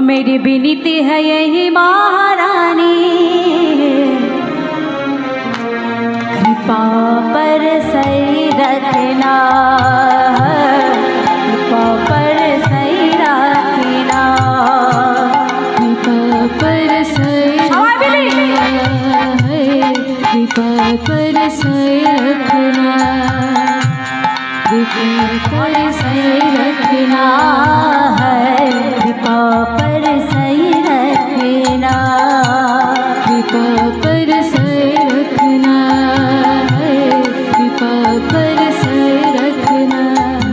मेरी विनती है यही महारानी, कृपा पर सही रखना, कृपा पर सही रखना, कृपा पर सही रखना, कृपा पर सही रखना, कृपा पर सही रखना है, कृपा पर सही रखना, कृपा पर सही रखना है, कृपा पर सही रखना।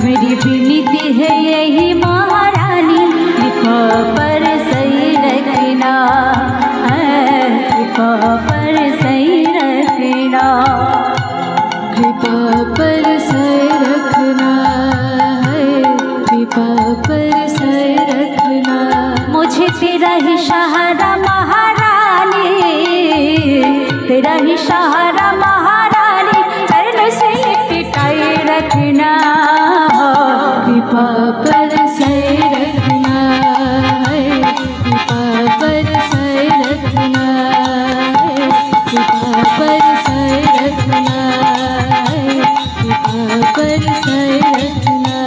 मेरी विनती है यही महारानी, कृपा पर सही रखना है, कृपा पर सही रखना, कृपा पर सही रखना है, कृपा पर सही रखना। मुझे तेरा ही सहारा महारानी, तेरा ही सहारा महारानी, चरण से टिकाए रखना, कृपा पर सही रखना है, कृपा पर सही रखना है, कृपा पर सही रखना है, कृपा पर सही रखना।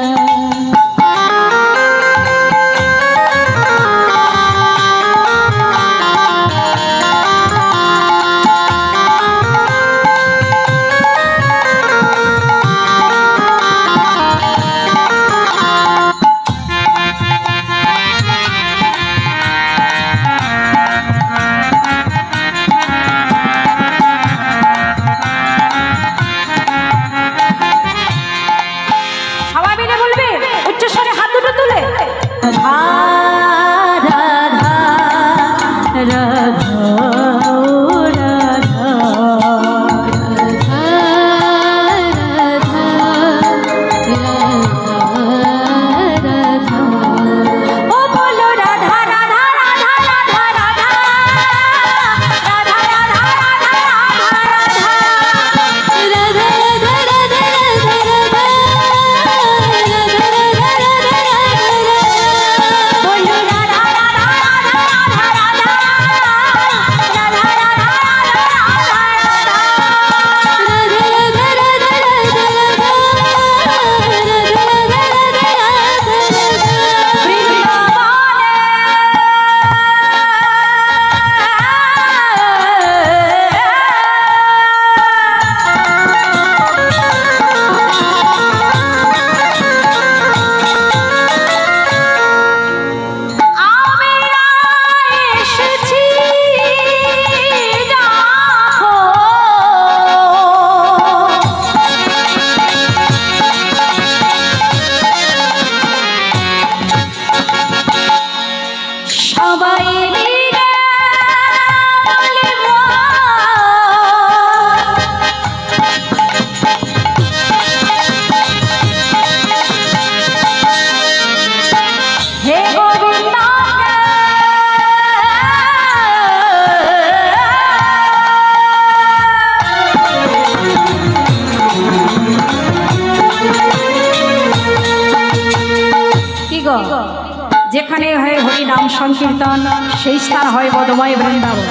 যেখানে হয় হরি নাম সংকীর্তন সেই স্থান হয় মধুময় বৃন্দাবন।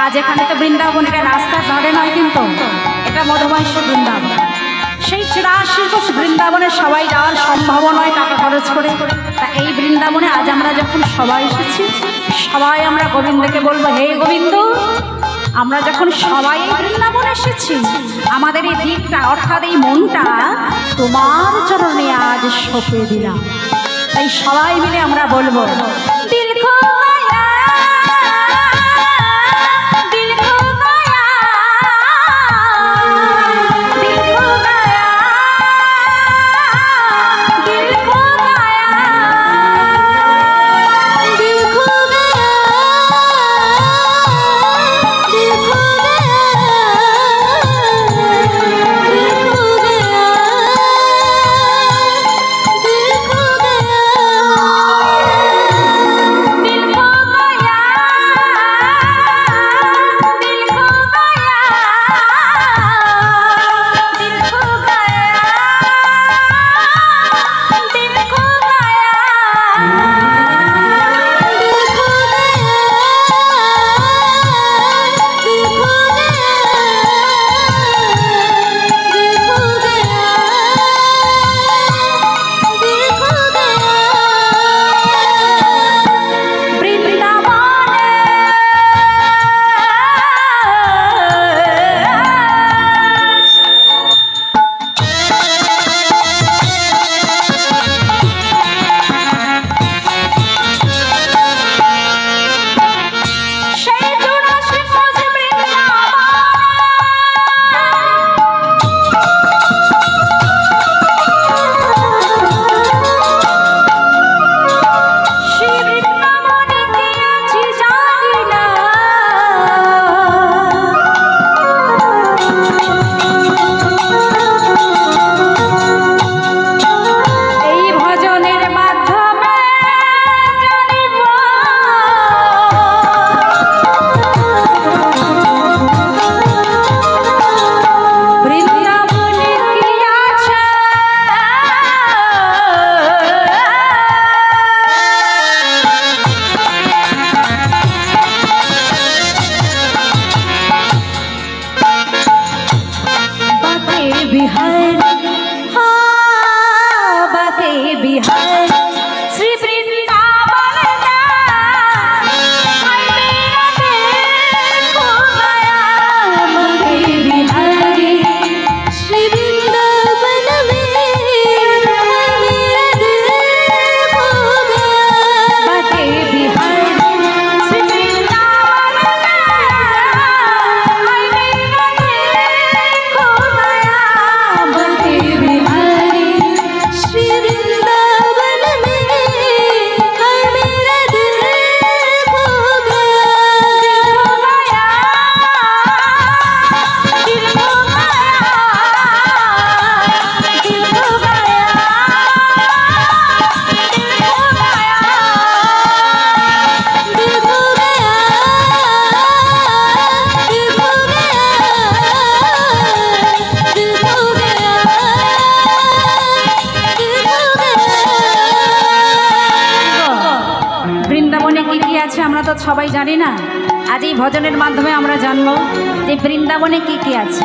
আজ এখানে তো বৃন্দাবন এটা রাস্তার ধারে নয়, কিন্তু এটা মধুময় বৃন্দাবন। সেই 84 কোষ বৃন্দাবনে সবাই যাওয়ার সম্ভব নয় টাকা খরচ করে। তা এই বৃন্দাবনে আজ আমরা যখন সবাই এসেছি, সবাই আমরা গোবিন্দকে বলবো, হে গোবিন্দ, আমরা যখন সবাই বৃন্দাবন এসেছি, আমাদের এই দিকটা অর্থাৎ এই মনটা তোমার চরণে আজ সঁপে দিলাম। তাই সবাই মিলে আমরা বলবো, দীর্ঘ বৃন্দাবনে কি কি আছে আমরা তো সবাই জানি না। আজ এই ভজনের মাধ্যমে আমরা জানবো যে বৃন্দাবনে কি কি আছে।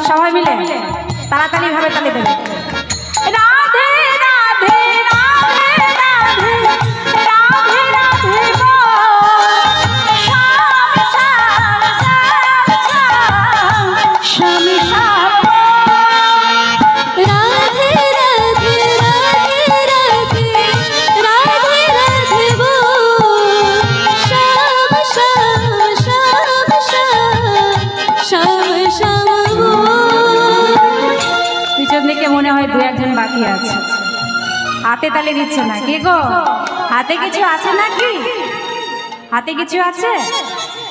সবাই মিলে তাড়াতাড়ি ভাবে তালি দেবে। রাধে রাধে রাধে রাধে রাধে রাধে গো শ্যাম শ্যাম শ্যাম শ্যাম শ্যাম রাধে রাধে রাধে রাধে রাধে রাধে গো শ্যাম শ্যাম শ্যাম শ্যাম শ্যাম পিছন দিকে মনে হয় দু একজন বাকি আছে, হাতে তালি দিচ্ছে না কি গো? হাতে কিছু আছে নাকি? হাতে কিছু আছে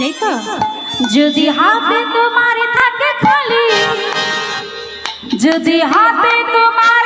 নেই তো? যদি হাতে তোমার থাকে খালি, যদি হাতে তোমার